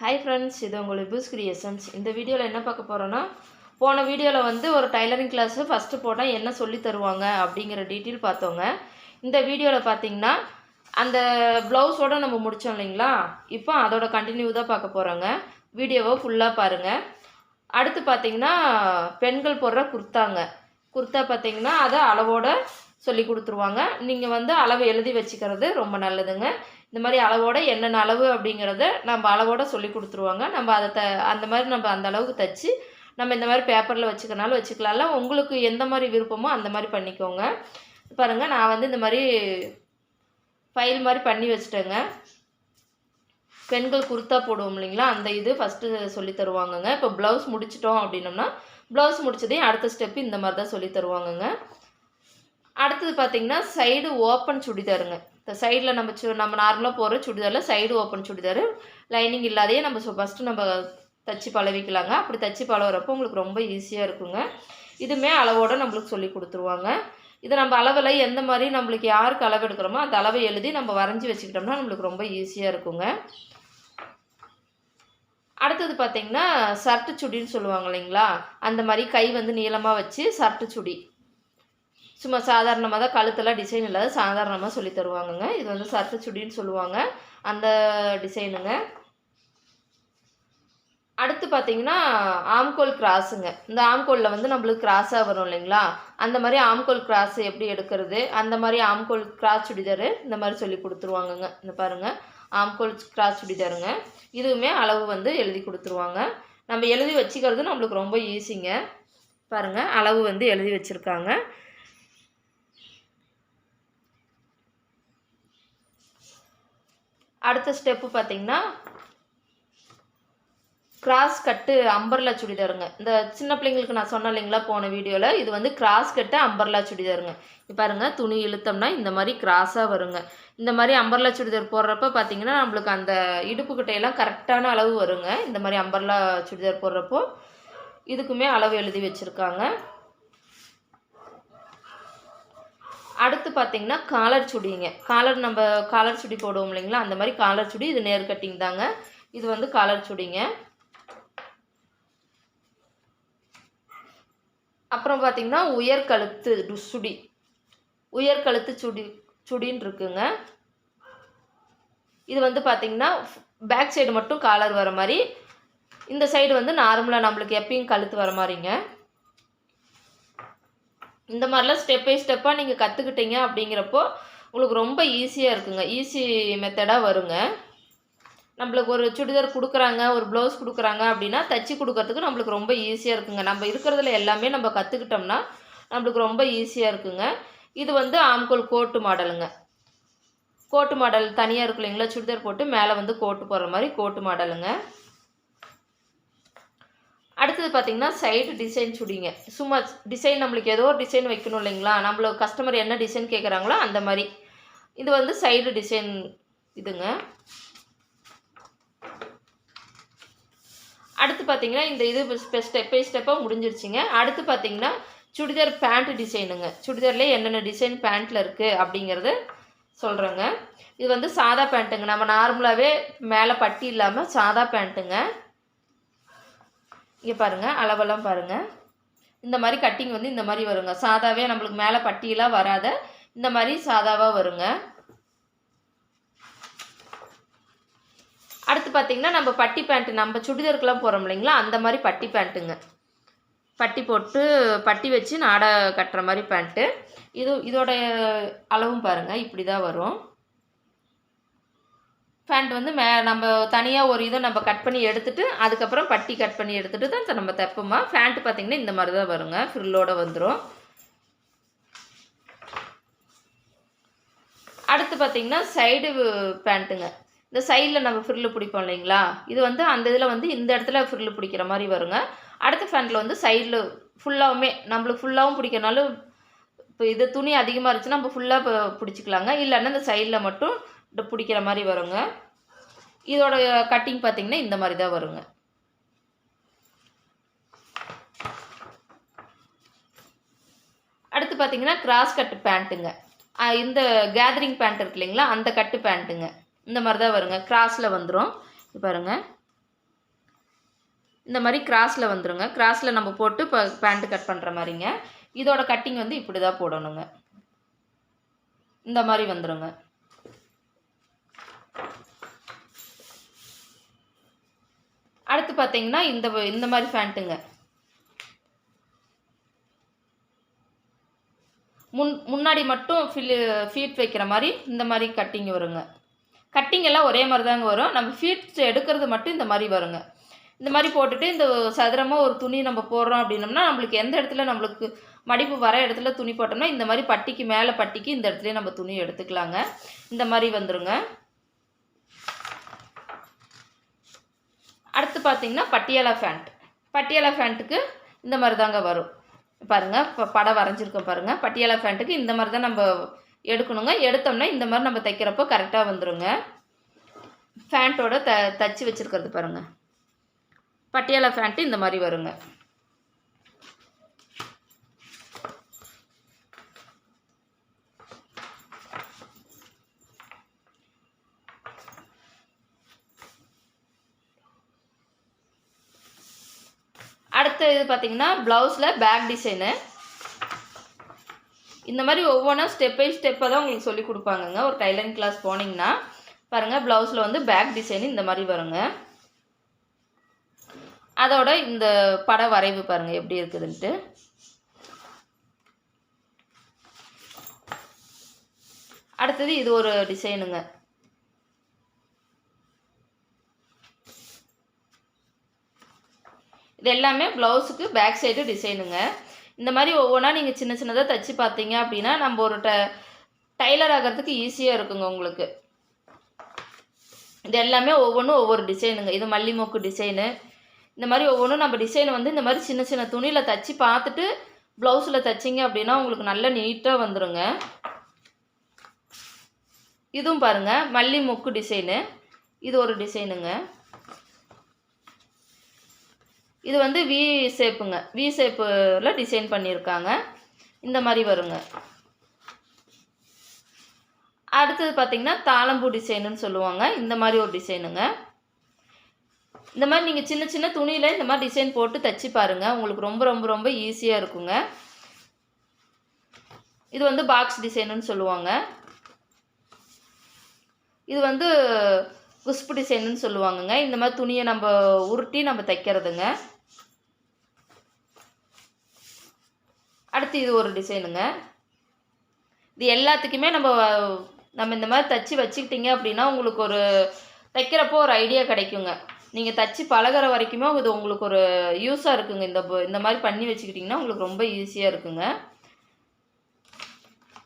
Hi friends, இது உங்கள் பூஸ் creations. இந்த வீடியோவில் என்ன பார்க்க போகிறோன்னா, போன வீடியோவில் வந்து ஒரு டைலரிங் கிளாஸு ஃபஸ்ட்டு போட்டால் என்ன சொல்லி தருவாங்க அப்படிங்கிற டீட்டெயில் பார்த்தோங்க. இந்த வீடியோவில் பார்த்தீங்கன்னா அந்த ப்ளவுஸோடு நம்ம முடித்தோம் இல்லைங்களா, இப்போ அதோட கண்டினியூ தான் பார்க்க போகிறோங்க. வீடியோவை ஃபுல்லாக பாருங்கள். அடுத்து பார்த்திங்கன்னா பெண்கள் போடுற குர்த்தா பார்த்திங்கன்னா அதை அளவோடு சொல்லி கொடுத்துருவாங்க. நீங்கள் வந்து அளவு எழுதி வச்சுக்கிறது ரொம்ப நல்லதுங்க. இந்த மாதிரி அளவோடு என்னென்ன அளவு அப்படிங்கிறத நம்ம அளவோடு சொல்லி கொடுத்துருவாங்க. நம்ம அதை அந்த மாதிரி நம்ம அந்த அளவுக்கு தைச்சி நம்ம இந்த மாதிரி பேப்பரில் வச்சுக்கனாலும் வச்சுக்கலாம்ல. உங்களுக்கு எந்த மாதிரி விருப்பமோ அந்த மாதிரி பண்ணிக்கோங்க. பாருங்கள், நான் வந்து இந்த மாதிரி ஃபைல் மாதிரி பண்ணி வச்சுட்டேங்க. பெண்கள் குர்த்தா போடுவோம் இல்லைங்களா, அந்த இது ஃபஸ்ட்டு சொல்லி தருவாங்கங்க. இப்போ ப்ளவுஸ் முடிச்சிட்டோம் அப்படின்னோம்னா ப்ளவுஸ் முடிச்சதையும் அடுத்த ஸ்டெப்பு இந்த மாதிரி தான் சொல்லி தருவாங்கங்க. அடுத்தது பார்த்திங்கன்னா சைடு ஓப்பன் சுடிதாருங்க. இந்த சைடில் நம்ம நார்மலாக போகிற சுடிதாரில் சைடு ஓப்பன் சுடிதார் லைனிங் இல்லாதையே நம்ம ஃபஸ்ட்டு நம்ம தச்சு பழவிக்கலாங்க. அப்படி தச்சு பழகிறப்போ உங்களுக்கு ரொம்ப ஈஸியாக இருக்குங்க. இதுவுமே அளவோடு நம்மளுக்கு சொல்லி கொடுத்துருவாங்க. இதை நம்ம அளவில் எந்த மாதிரி நம்மளுக்கு யாருக்கு அளவு எடுக்கிறோமோ அந்த அளவை எழுதி நம்ம வரைஞ்சி வச்சுக்கிட்டோம்னா நம்மளுக்கு ரொம்ப ஈஸியாக இருக்குங்க. அடுத்தது பார்த்திங்கன்னா சர்ட்டு சுடின்னு சொல்லுவாங்க இல்லைங்களா, அந்த மாதிரி கை வந்து நீளமாக வச்சு சர்ட்டு சுடி சும்மா சாதாரணமாக தான், கழுத்தெல்லாம் டிசைன் இல்லாத சாதாரணமாக சொல்லி தருவாங்கங்க. இது வந்து சர்ட்டு சுடின்னு சொல்லுவாங்க, அந்த டிசைனுங்க. அடுத்து பார்த்திங்கன்னா ஆம்கோல் கிராஸுங்க. இந்த ஆம்கோலில் வந்து நம்மளுக்கு கிராஸாக வரும் இல்லைங்களா, அந்த மாதிரி ஆம்கோல் கிராஸ் எப்படி எடுக்கிறது, அந்த மாதிரி ஆம்கோல் கிராஸ் சுடிதார் இந்த மாதிரி சொல்லி கொடுத்துருவாங்கங்க. இந்த பாருங்கள், ஆம்கோல் கிராஸ் சுடிதாருங்க. இதுவுமே அளவு வந்து எழுதி கொடுத்துருவாங்க. நம்ம எழுதி வச்சுக்கிறது நம்மளுக்கு ரொம்ப ஈஸிங்க. பாருங்கள், அளவு வந்து எழுதி வச்சுருக்காங்க. அடுத்த ஸ்டெப்பு பார்த்திங்கன்னா கிராஸ் கட்டு அம்பர்லா சுடிதாருங்க. இந்த சின்ன பிள்ளைங்களுக்கு நான் சொன்னேன் இல்லைங்களா போன வீடியோவில், இது வந்து கிராஸ் கட்டு அம்பர்லா சுடிதாருங்க. இப்போ பாருங்கள், துணி இழுத்தோம்னா இந்த மாதிரி கிராஸாக வருங்க. இந்த மாதிரி அம்பர்லா சுடிதார் போடுறப்ப பார்த்திங்கன்னா நம்மளுக்கு அந்த இடுப்புக்கிட்டையெல்லாம் கரெக்டான அளவு வருங்க. இந்த மாதிரி அம்பர்லா சுடிதார் போடுறப்போ இதுக்குமே அளவு எழுதி வச்சுருக்காங்க. அடுத்து பார்த்திங்கன்னா காலர் சுடிங்க. நம்ம காலர் சுடி போடுவோம் இல்லைங்களா, அந்த மாதிரி காலர் சுடி. இது நேர் கட்டிங் தாங்க. இது வந்து காலர் சுடிங்க. அப்புறம் பார்த்திங்கன்னா உயர்கழுத்து சுடின்னு இருக்குங்க. இது வந்து பார்த்திங்கன்னா பேக் சைடு மட்டும் காலர் வர மாதிரி, இந்த சைடு வந்து நார்மலாக நம்மளுக்கு எப்பயும் கழுத்து வர மாதிரிங்க. இந்த மாதிரிலாம் ஸ்டெப் பை ஸ்டெப்பாக நீங்கள் கற்றுக்கிட்டீங்க அப்படிங்கிறப்போ உங்களுக்கு ரொம்ப ஈஸியாக இருக்குங்க. ஈஸி மெத்தடாக வருங்க. நம்மளுக்கு ஒரு சுடிதார் கொடுக்குறாங்க, ஒரு ப்ளவுஸ் கொடுக்குறாங்க அப்படின்னா தச்சு கொடுக்கறதுக்கு நம்மளுக்கு ரொம்ப ஈஸியாக இருக்குங்க. நம்ம இருக்கிறதுல எல்லாமே நம்ம கற்றுக்கிட்டோம்னா நம்மளுக்கு ரொம்ப ஈஸியாக இருக்குங்க. இது வந்து ஆம்கோல் கோட்டு மாடலுங்க. கோட்டு மாடல் தனியாக இருக்கு இல்லைங்களா, சுடிதார் போட்டு மேலே வந்து கோட்டு போடுற மாதிரி கோட்டு மாடலுங்க. அடுத்தது பார்த்திங்கன்னா சைடு டிசைன் சுடிங்க. சும்மா டிசைன் நம்மளுக்கு ஏதோ ஒரு டிசைன் வைக்கணும் இல்லைங்களா, நம்மளுக்கு கஸ்டமர் என்ன டிசைன் கேட்குறாங்களோ அந்த மாதிரி. இது வந்து சைடு டிசைன் இதுங்க. அடுத்து பார்த்திங்கன்னா இந்த இது ஸ்டெப் பை ஸ்டெப்பாக முடிஞ்சிருச்சுங்க. அடுத்து பார்த்திங்கன்னா சுடிதார் பேண்ட் டிசைனுங்க. சுடிதார்லேயே என்னென்ன டிசைன் பேண்ட்டில் இருக்குது அப்படிங்கிறத சொல்கிறேங்க. இது வந்து சாதா பேண்ட்டுங்க. நம்ம நார்மலாகவே மேலே பட்டி இல்லாமல் சாதா பேண்ட்டுங்க. இங்கே பாருங்கள், அளவெல்லாம் பாருங்கள். இந்த மாதிரி கட்டிங் வந்து இந்த மாதிரி வருங்க. சாதாவே நம்மளுக்கு மேலே பட்டியெல்லாம் வராத இந்த மாதிரி சாதாவாக வருங்க. அடுத்து பார்த்திங்கன்னா நம்ம பட்டி பேண்ட்டு நம்ம சுடிதாருக்கெல்லாம் போகிறோம் இல்லைங்களா, அந்த மாதிரி பட்டி பேண்ட்டுங்க. பட்டி போட்டு பட்டி வச்சு நாடை கட்டுற மாதிரி பேண்ட்டு. இதோட அளவும் பாருங்கள், இப்படி தான் வரும். பேண்ட் வந்து நம்ம தனியாக ஒரு இதை நம்ம கட் பண்ணி எடுத்துகிட்டு அதுக்கப்புறம் பட்டி கட் பண்ணி எடுத்துகிட்டு தான் நம்ம தைப்போமா. பேண்ட்டு பார்த்திங்கன்னா இந்த மாதிரி தான் வருங்க, ஃப்ரில்லோடு வந்துடும். அடுத்து பார்த்திங்கன்னா சைடு பேண்ட்டுங்க. இந்த சைடில் நம்ம ஃப்ரில்லு பிடிப்போம் இல்லைங்களா, இது வந்து அந்த இதில் வந்து இந்த இடத்துல ஃப்ரில்லு பிடிக்கிற மாதிரி வருங்க. அடுத்த பேண்ட்டில் வந்து சைடில் ஃபுல்லாகவுமே நம்மளுக்கு ஃபுல்லாகவும் பிடிக்கிறனாலும் இப்போ இது துணி அதிகமாக இருந்துச்சுன்னா நம்ம ஃபுல்லாக பிடிச்சிக்கலாங்க. இல்லைன்னா இந்த சைடில் மட்டும் பிடிக்கிற மாதிரி வருங்க. இதோட கட்டிங் பார்த்திங்கன்னா இந்த மாதிரி தான் வருங்க. அடுத்து பார்த்திங்கன்னா கிராஸ் கட்டு பேண்ட்டுங்க. இந்த கேதரிங் பேண்ட் இருக்கு இல்லைங்களா, அந்த கட்டு பேண்ட்டுங்க. இந்த மாதிரி தான் வருங்க, கிராஸில் வந்துடும். பாருங்கள், இந்த மாதிரி கிராஸில் வந்துருங்க. கிராஸில் நம்ம போட்டு இப்போ பேண்ட்டு கட் பண்ணுற மாதிரிங்க. இதோட கட்டிங் வந்து இப்படி தான் போடணுங்க. இந்த மாதிரி வந்துருங்க. அடுத்து பார்த்தீங்கன்னா இந்த மாதிரி பேண்ட்டுங்க. முன்னாடி மட்டும் ஃபீட் வைக்கிற மாதிரி இந்த மாதிரி கட்டிங் வருங்க. கட்டிங் எல்லாம் ஒரே மாதிரி தாங்க வரும். நம்ம ஃபீட் எடுக்கிறது மட்டும் இந்த மாதிரி வருங்க. இந்த மாதிரி போட்டுட்டு இந்த சதுரமாக ஒரு துணி நம்ம போடுறோம் அப்படின்னோம்னா நம்மளுக்கு எந்த இடத்துல நம்மளுக்கு மடிப்பு வர இடத்துல துணி போட்டோம்னா இந்த மாதிரி பட்டிக்கு மேலே பட்டிக்கு இந்த இடத்துல நம்ம துணி எடுத்துக்கலாங்க. இந்த மாதிரி வந்துருங்க. அடுத்து பார்த்தீங்கன்னா பட்டியாலா பேண்ட். பட்டியாலா பேண்ட்டுக்கு இந்த மாதிரி தாங்க வரும். பாருங்கள், இப்போ படம் வரைஞ்சிருக்கோம் பாருங்கள். பட்டியாலா பேண்ட்டுக்கு இந்த மாதிரி தான் நம்ம எடுக்கணுங்க. எடுத்தோம்னா இந்த மாதிரி நம்ம தைக்கிறப்போ கரெக்டாக வந்துடுங்க. பேண்ட்டோட தச்சு வச்சுருக்கிறது பாருங்கள். பட்டியாலா பேண்ட்டு இந்த மாதிரி வருங்க. அடுத்து இது பார்த்திங்கன்னா ப்ளவுஸில் பேக் டிசைனு. இந்த மாதிரி ஒவ்வொன்றா ஸ்டெப் பை ஸ்டெப்பாக தான் உங்களுக்கு சொல்லி கொடுப்பாங்கங்க. ஒரு டைலரிங் கிளாஸ் போனீங்கன்னா பாருங்கள், ப்ளவுஸில் வந்து பேக் டிசைனு இந்த மாதிரி வருங்க. அதோட இந்த பட வரைவு பாருங்கள் எப்படி இருக்குதுன்ட்டு. அடுத்தது இது ஒரு டிசைனுங்க. இது எல்லாமே ப்ளவுஸுக்கு பேக் சைடு டிசைனுங்க. இந்த மாதிரி ஒவ்வொன்றா நீங்கள் சின்ன சின்னதாக தைச்சி பார்த்தீங்க அப்படின்னா நம்ம ஒரு டைலர் ஆகிறதுக்கு ஈஸியாக இருக்குங்க உங்களுக்கு. இது எல்லாமே ஒவ்வொன்றும் ஒவ்வொரு டிசைனுங்க. இது மல்லி மொக்கு டிசைனு. இந்த மாதிரி ஒவ்வொன்றும் நம்ம டிசைன் வந்து இந்த மாதிரி சின்ன சின்ன துணியில் தைச்சி பார்த்துட்டு ப்ளவுஸில் தைச்சிங்க அப்படின்னா உங்களுக்கு நல்லா நீட்டாக வந்துடுங்க. இதுவும் பாருங்கள், மல்லி மொக்கு டிசைனு. இது ஒரு டிசைனுங்க. இது வந்து வி ஷேப்புங்க. வி ஷேப்பில் டிசைன் பண்ணியிருக்காங்க. இந்த மாதிரி வருங்க. அடுத்தது பார்த்திங்கன்னா தாளம்பூ டிசைனுன்னு சொல்லுவாங்க. இந்த மாதிரி ஒரு டிசைனுங்க. இந்த மாதிரி நீங்கள் சின்ன சின்ன துணியில் இந்த மாதிரி டிசைன் போட்டு தைச்சி பாருங்கள். உங்களுக்கு ரொம்ப ரொம்ப ரொம்ப ஈஸியாக இருக்குங்க. இது வந்து பாக்ஸ் டிசைனுன்னு சொல்லுவாங்க. இது வந்து குஸ்பு டிசைனுன்னு சொல்லுவாங்கங்க. இந்த மாதிரி துணியை நம்ம உருட்டி நம்ம தைக்கிறதுங்க. அடுத்து இது ஒரு டிசைனுங்க. இது எல்லாத்துக்குமே நம்ம இந்த மாதிரி தைச்சி வச்சுக்கிட்டிங்க அப்படின்னா உங்களுக்கு ஒரு தைக்கிறப்போ ஒரு ஐடியா கிடைக்குங்க. நீங்கள் தைச்சி பழகிற வரைக்குமே இது உங்களுக்கு ஒரு யூஸாக இருக்குங்க. இந்த மாதிரி பண்ணி வச்சுக்கிட்டிங்கன்னா உங்களுக்கு ரொம்ப ஈஸியாக இருக்குங்க.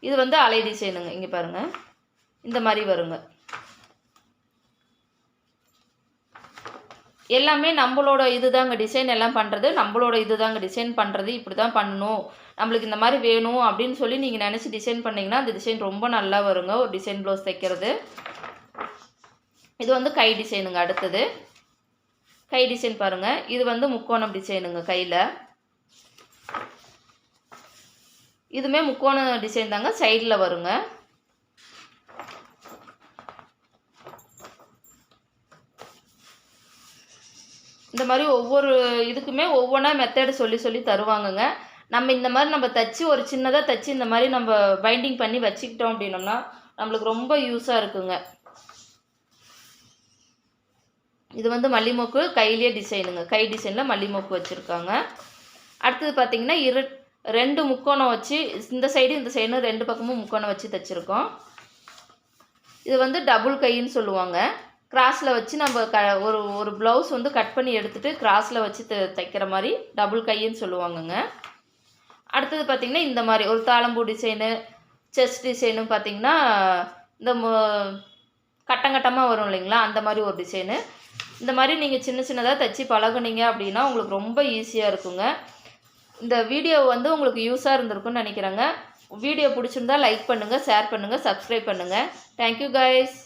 இது வந்து அலை டிசைனுங்க. இங்கே பாருங்கள், இந்த மாதிரி வருங்க. எல்லாமே நம்மளோட இது தாங்க டிசைன் எல்லாம் பண்ணுறது. நம்மளோட இது தாங்க டிசைன் பண்ணுறது. இப்படி தான் பண்ணணும், நம்மளுக்கு இந்த மாதிரி வேணும் அப்படின்னு சொல்லி நீங்கள் நினச்சி டிசைன் பண்ணிங்கன்னா அந்த டிசைன் ரொம்ப நல்லா வருங்க. ஒரு டிசைன் ப்ளவுஸ் தைக்கிறது. இது வந்து கை டிசைனுங்க. அடுத்தது கை டிசைன் பாருங்கள். இது வந்து முக்கோணம் டிசைனுங்க கையில். இதுவுமே முக்கோண டிசைன் தாங்க, சைடில் வருங்க. இந்த மாதிரி ஒவ்வொரு இதுக்குமே ஒவ்வொன்றா மெத்தடு சொல்லி தருவாங்கங்க. நம்ம இந்த மாதிரி நம்ம தைச்சி ஒரு சின்னதாக தைச்சி இந்த மாதிரி நம்ம பைண்டிங் பண்ணி வச்சுக்கிட்டோம் அப்படின்னோம்னா நம்மளுக்கு ரொம்ப யூஸாக இருக்குங்க. இது வந்து மல்லிமொக்கு கையிலே டிசைனுங்க. கை டிசைனில் மல்லிமொக்கு வச்சுருக்காங்க. அடுத்தது பார்த்திங்கன்னா ரெண்டு முக்கோணம் வச்சு இந்த சைடு இந்த சைடு ரெண்டு பக்கமும் முக்கோணம் வச்சு தைச்சிருக்கோம். இது வந்து டபுள் கைன்னு சொல்லுவாங்க. கிராஸில் வச்சு நம்ம ஒரு ப்ளவுஸ் வந்து கட் பண்ணி எடுத்துகிட்டு கிராஸில் வச்சு தைக்கிற மாதிரி டபுள் கைன்னு சொல்லுவாங்கங்க. அடுத்தது பார்த்திங்கன்னா இந்த மாதிரி ஒரு தாளம்பூ டிசைனு, செஸ்ட் டிசைனு பார்த்திங்கன்னா இந்த கட்டங்கட்டமாக வரும் இல்லைங்களா, அந்த மாதிரி ஒரு டிசைனு. இந்த மாதிரி நீங்கள் சின்ன சின்னதாக தைச்சி பழகுனீங்க அப்படின்னா உங்களுக்கு ரொம்ப ஈஸியாக இருக்குங்க. இந்த வீடியோ வந்து உங்களுக்கு யூஸாக இருந்திருக்குன்னு நினைக்கிறேங்க. வீடியோ பிடிச்சிருந்தா லைக் பண்ணுங்கள், ஷேர் பண்ணுங்கள், சப்ஸ்கிரைப் பண்ணுங்கள். Thank you guys.